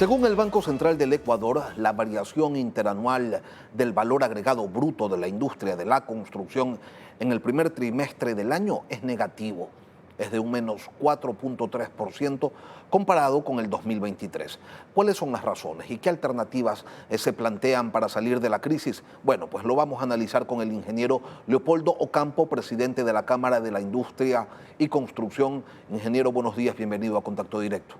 Según el Banco Central del Ecuador, la variación interanual del valor agregado bruto de la industria de la construcción en el primer trimestre del año es negativo. Es de un menos 4.3% comparado con el 2023. ¿Cuáles son las razones y qué alternativas se plantean para salir de la crisis? Bueno, pues lo vamos a analizar con el ingeniero Leopoldo Ocampo, presidente de la Cámara de la Industria y Construcción. Ingeniero, buenos días, bienvenido a Contacto Directo.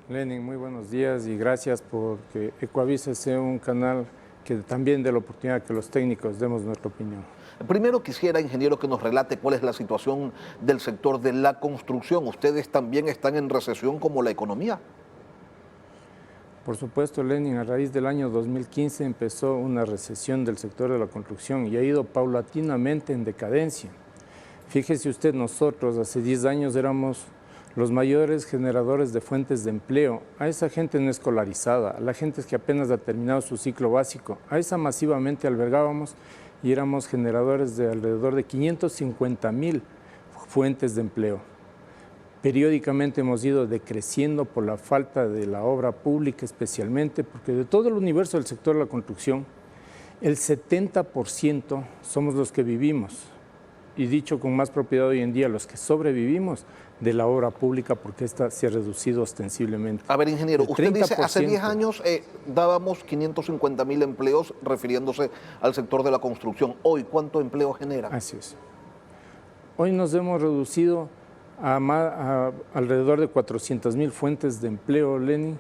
Lenin, muy buenos días y gracias porque Ecoavisa sea un canal que también dé la oportunidad que los técnicos demos nuestra opinión. Primero quisiera, ingeniero, que nos relate cuál es la situación del sector de la construcción. ¿Ustedes también están en recesión como la economía? Por supuesto, Lenin, a raíz del año 2015 empezó una recesión del sector de la construcción y ha ido paulatinamente en decadencia. Fíjese usted, nosotros hace 10 años éramos los mayores generadores de fuentes de empleo, a esa gente no escolarizada, a la gente que apenas ha terminado su ciclo básico, a esa masivamente albergábamos y éramos generadores de alrededor de 550,000 fuentes de empleo. Periódicamente hemos ido decreciendo por la falta de la obra pública especialmente, porque de todo el universo del sector de la construcción, el 70% somos los que vivimos, y dicho con más propiedad hoy en día, los que sobrevivimos de la obra pública, porque esta se ha reducido ostensiblemente. A ver, ingeniero, usted dice hace 10 años dábamos 550,000 empleos refiriéndose al sector de la construcción. Hoy, ¿cuánto empleo genera? Así es. Hoy nos hemos reducido a alrededor de 400,000 fuentes de empleo, Lenin,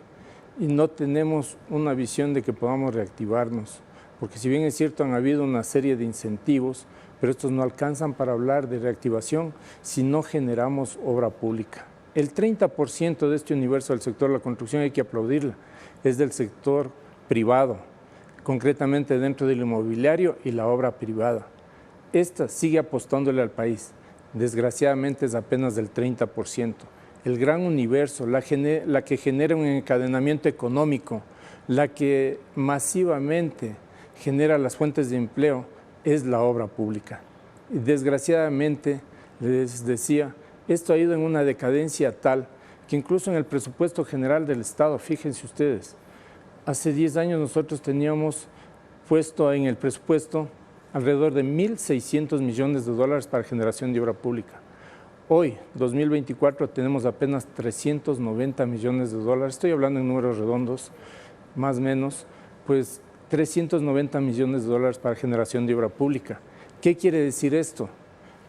y no tenemos una visión de que podamos reactivarnos, porque si bien es cierto han habido una serie de incentivos, pero estos no alcanzan para hablar de reactivación si no generamos obra pública. El 30% de este universo del sector de la construcción, hay que aplaudirla, es del sector privado, concretamente dentro del inmobiliario y la obra privada. Esta sigue apostándole al país, desgraciadamente es apenas del 30%. El gran universo, la que genera un encadenamiento económico, la que masivamente genera las fuentes de empleo, es la obra pública. Y desgraciadamente, les decía, esto ha ido en una decadencia tal que incluso en el presupuesto general del Estado, fíjense ustedes, hace 10 años nosotros teníamos puesto en el presupuesto alrededor de 1.600 millones de dólares para generación de obra pública. Hoy, 2024, tenemos apenas 390 millones de dólares, estoy hablando en números redondos, más o menos, pues 390 millones de dólares para generación de obra pública. ¿Qué quiere decir esto?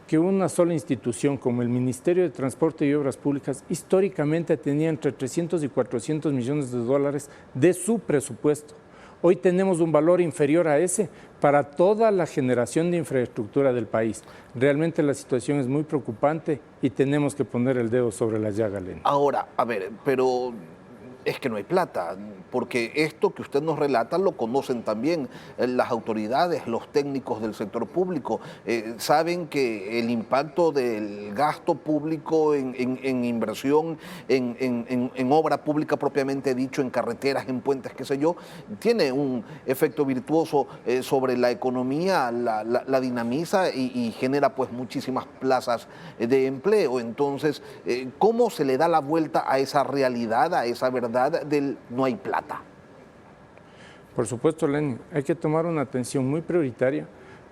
Que una sola institución como el Ministerio de Transporte y Obras Públicas históricamente tenía entre 300 y 400 millones de dólares de su presupuesto. Hoy tenemos un valor inferior a ese para toda la generación de infraestructura del país. Realmente la situación es muy preocupante y tenemos que poner el dedo sobre la llaga, Lenin. Ahora, a ver, pero es que no hay plata, porque esto que usted nos relata lo conocen también las autoridades, los técnicos del sector público, saben que el impacto del gasto público en inversión, en obra pública propiamente dicho, en carreteras, en puentes, qué sé yo, tiene un efecto virtuoso sobre la economía, la dinamiza y genera pues muchísimas plazas de empleo. Entonces, ¿cómo se le da la vuelta a esa realidad, a esa verdad del no hay plata? Por supuesto, Lenin, hay que tomar una atención muy prioritaria,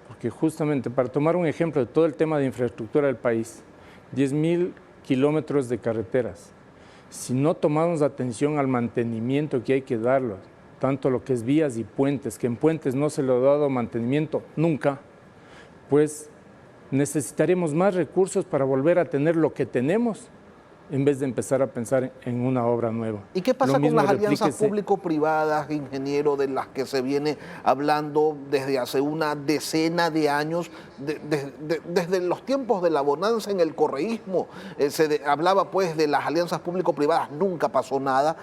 porque justamente para tomar un ejemplo de todo el tema de infraestructura del país, 10,000 kilómetros de carreteras, si no tomamos atención al mantenimiento que hay que darlo, tanto lo que es vías y puentes, que en puentes no se le ha dado mantenimiento nunca, pues necesitaremos más recursos para volver a tener lo que tenemos, en vez de empezar a pensar en una obra nueva. ¿Y qué pasa con las alianzas público-privadas, ingeniero, de las que se viene hablando desde hace una decena de años, desde los tiempos de la bonanza en el correísmo? Se hablaba pues de las alianzas público-privadas, nunca pasó nada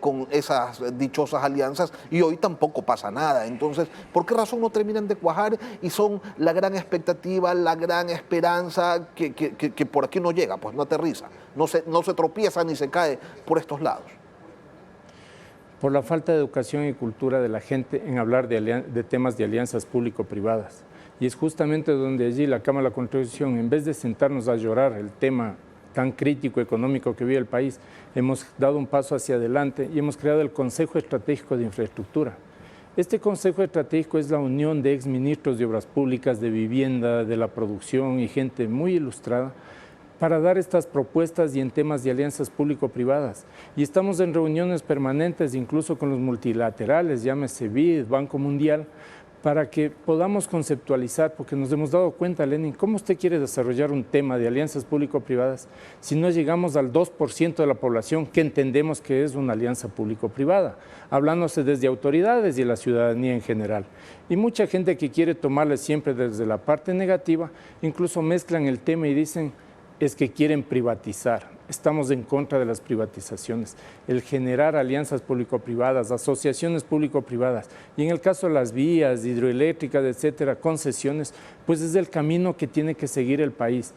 con esas dichosas alianzas y hoy tampoco pasa nada. Entonces, ¿por qué razón no terminan de cuajar y son la gran expectativa, la gran esperanza que por aquí no llega, pues no aterriza? No se tropieza ni se cae por estos lados. Por la falta de educación y cultura de la gente en hablar de temas de alianzas público-privadas. Y es justamente donde allí la Cámara de la Construcción, en vez de sentarnos a llorar el tema tan crítico económico que vive el país, hemos dado un paso hacia adelante y hemos creado el Consejo Estratégico de Infraestructura. Este Consejo Estratégico es la unión de exministros de Obras Públicas, de Vivienda, de la producción y gente muy ilustrada para dar estas propuestas y en temas de alianzas público-privadas. Y estamos en reuniones permanentes, incluso con los multilaterales, llámese BID, Banco Mundial, para que podamos conceptualizar, porque nos hemos dado cuenta, Lenin, ¿cómo usted quiere desarrollar un tema de alianzas público-privadas si no llegamos al 2% de la población que entendemos que es una alianza público-privada? Hablándose desde autoridades y la ciudadanía en general. Y mucha gente que quiere tomarle siempre desde la parte negativa, incluso mezclan el tema y dicen, es que quieren privatizar. Estamos en contra de las privatizaciones. El generar alianzas público-privadas, asociaciones público-privadas, y en el caso de las vías hidroeléctricas, etcétera, concesiones, pues es el camino que tiene que seguir el país.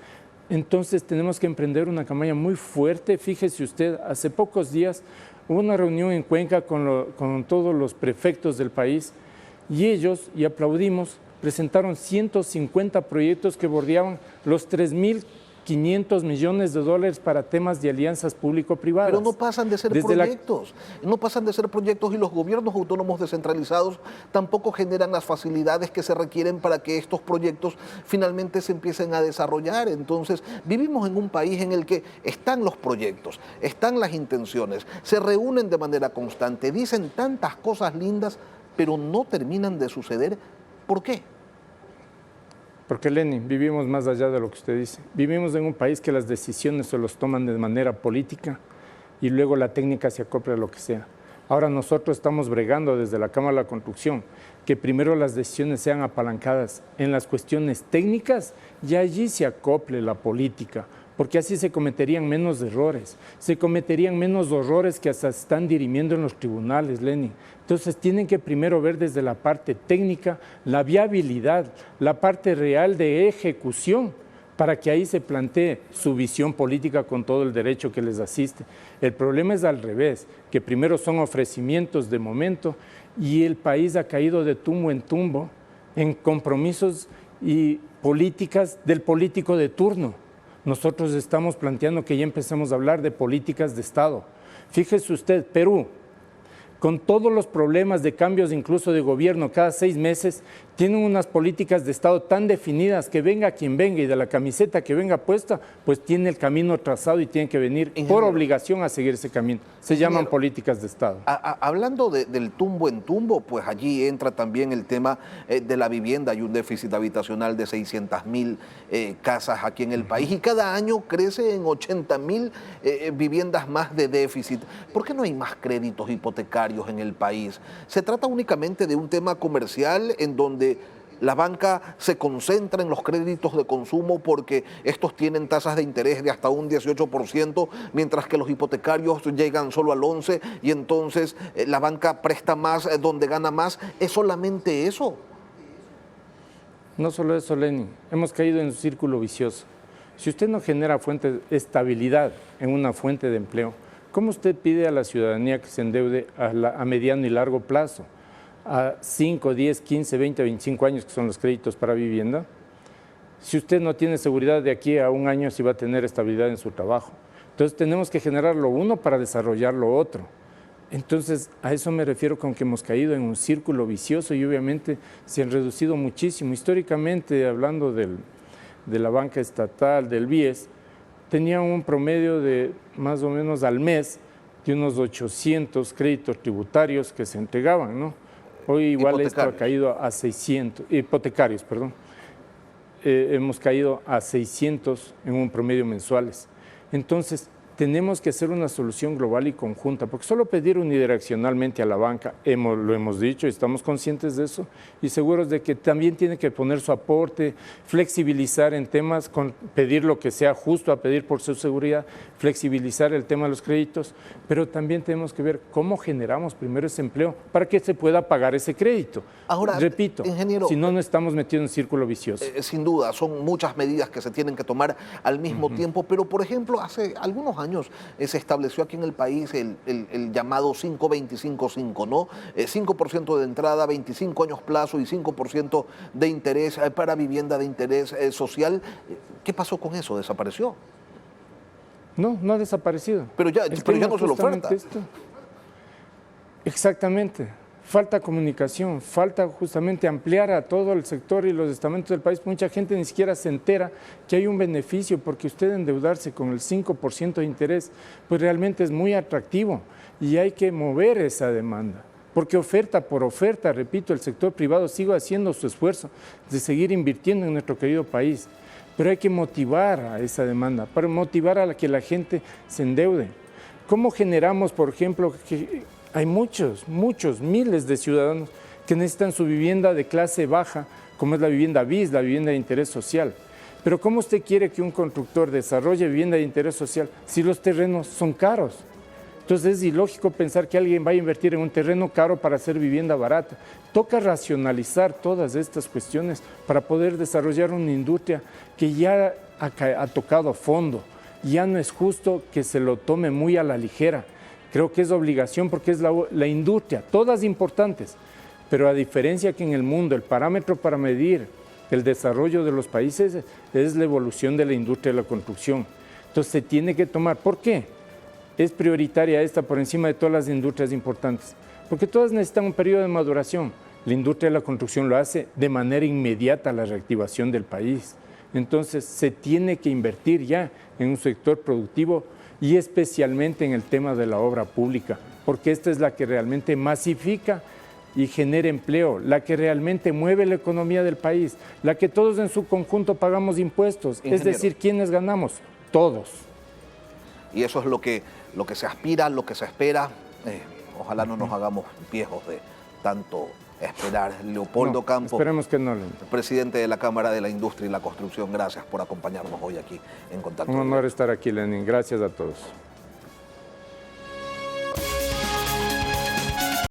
Entonces tenemos que emprender una campaña muy fuerte. Fíjese usted, hace pocos días hubo una reunión en Cuenca con todos los prefectos del país y ellos, y aplaudimos, presentaron 150 proyectos que bordeaban los 3.500 millones de dólares para temas de alianzas público-privadas. Pero no pasan de ser proyectos, no pasan de ser proyectos y los gobiernos autónomos descentralizados tampoco generan las facilidades que se requieren para que estos proyectos finalmente se empiecen a desarrollar. Entonces, vivimos en un país en el que están los proyectos, están las intenciones, se reúnen de manera constante, dicen tantas cosas lindas, pero no terminan de suceder. ¿Por qué? Porque, Lenin, vivimos más allá de lo que usted dice. Vivimos en un país que las decisiones se los toman de manera política y luego la técnica se acopla a lo que sea. Ahora nosotros estamos bregando desde la Cámara de la Construcción que primero las decisiones sean apalancadas en las cuestiones técnicas y allí se acople la política, porque así se cometerían menos errores, se cometerían menos horrores que hasta están dirimiendo en los tribunales, Lenin. Entonces tienen que primero ver desde la parte técnica la viabilidad, la parte real de ejecución, para que ahí se plantee su visión política con todo el derecho que les asiste. El problema es al revés, que primero son ofrecimientos de momento y el país ha caído de tumbo en tumbo en compromisos y políticas del político de turno. Nosotros estamos planteando que ya empecemos a hablar de políticas de Estado. Fíjese usted, Perú, con todos los problemas de cambios incluso de gobierno cada 6 meses, tienen unas políticas de Estado tan definidas que venga quien venga y de la camiseta que venga puesta, pues tiene el camino trazado y tiene que venir por obligación a seguir ese camino. Se llaman políticas de Estado. Hablando del tumbo en tumbo, pues allí entra también el tema de la vivienda. Hay un déficit habitacional de 600.000 casas aquí en el país y cada año crece en 80.000 viviendas más de déficit. ¿Por qué no hay más créditos hipotecarios en el país? ¿Se trata únicamente de un tema comercial en donde la banca se concentra en los créditos de consumo porque estos tienen tasas de interés de hasta un 18%, mientras que los hipotecarios llegan solo al 11% y entonces la banca presta más donde gana más? ¿Es solamente eso? No solo eso, Lenin. Hemos caído en un círculo vicioso. Si usted no genera fuente de estabilidad en una fuente de empleo, ¿cómo usted pide a la ciudadanía que se endeude a mediano y largo plazo? A 5, 10, 15, 20, 25 años, que son los créditos para vivienda, si usted no tiene seguridad de aquí a un año si va a tener estabilidad en su trabajo. Entonces tenemos que generar lo uno para desarrollar lo otro. Entonces a eso me refiero con que hemos caído en un círculo vicioso y obviamente se han reducido muchísimo. Históricamente, hablando de la banca estatal, del BIES, tenían un promedio de más o menos al mes de unos 800 créditos tributarios que se entregaban, ¿no? Hoy igual esto ha caído a 600, hipotecarios, perdón. Hemos caído a 600 en un promedio mensuales. Entonces, tenemos que hacer una solución global y conjunta, porque solo pedir unidireccionalmente a la banca, lo hemos dicho y estamos conscientes de eso, y seguros de que también tiene que poner su aporte, flexibilizar en temas, pedir lo que sea justo a pedir por su seguridad, flexibilizar el tema de los créditos, pero también tenemos que ver cómo generamos primero ese empleo para que se pueda pagar ese crédito. Ahora, repito, ingeniero, si no, no estamos metidos en un círculo vicioso. Sin duda, son muchas medidas que se tienen que tomar al mismo tiempo, pero por ejemplo, hace algunos años se estableció aquí en el país el llamado 5-25-5, ¿no? 5% de entrada, 25 años plazo y 5% de interés para vivienda de interés social. ¿Qué pasó con eso? ¿Desapareció? No, no ha desaparecido. Pero ya no se lo justamente oferta. esto. Exactamente. Falta comunicación, falta justamente ampliar a todo el sector y los estamentos del país. Mucha gente ni siquiera se entera que hay un beneficio, porque usted endeudarse con el 5% de interés, pues realmente es muy atractivo y hay que mover esa demanda. Porque oferta por oferta, repito, el sector privado sigue haciendo su esfuerzo de seguir invirtiendo en nuestro querido país. Pero hay que motivar a esa demanda, para motivar a que la gente se endeude. ¿Cómo generamos, por ejemplo, que hay muchos, miles de ciudadanos que necesitan su vivienda de clase baja, como es la vivienda BIS, la vivienda de interés social? Pero ¿cómo usted quiere que un constructor desarrolle vivienda de interés social si los terrenos son caros? Entonces es ilógico pensar que alguien va a invertir en un terreno caro para hacer vivienda barata. Toca racionalizar todas estas cuestiones para poder desarrollar una industria que ya ha tocado fondo. Ya no es justo que se lo tome muy a la ligera. Creo que es obligación, porque es la industria, todas importantes, pero a diferencia que en el mundo el parámetro para medir el desarrollo de los países es la evolución de la industria de la construcción. Entonces se tiene que tomar. ¿Por qué es prioritaria esta por encima de todas las industrias importantes? Porque todas necesitan un periodo de maduración. La industria de la construcción lo hace de manera inmediata la reactivación del país. Entonces se tiene que invertir ya en un sector productivo y especialmente en el tema de la obra pública, porque esta es la que realmente masifica y genera empleo, la que realmente mueve la economía del país, la que todos en su conjunto pagamos impuestos. Ingeniero. Es decir, ¿quiénes ganamos? Todos. Y eso es lo que se aspira, lo que se espera. Ojalá no nos hagamos viejos de tanto esperar. Leopoldo Campos, esperemos que no. Presidente de la Cámara de la Industria y la Construcción, gracias por acompañarnos hoy aquí en Contacto. Un honor estar aquí, Lenín. Gracias a todos.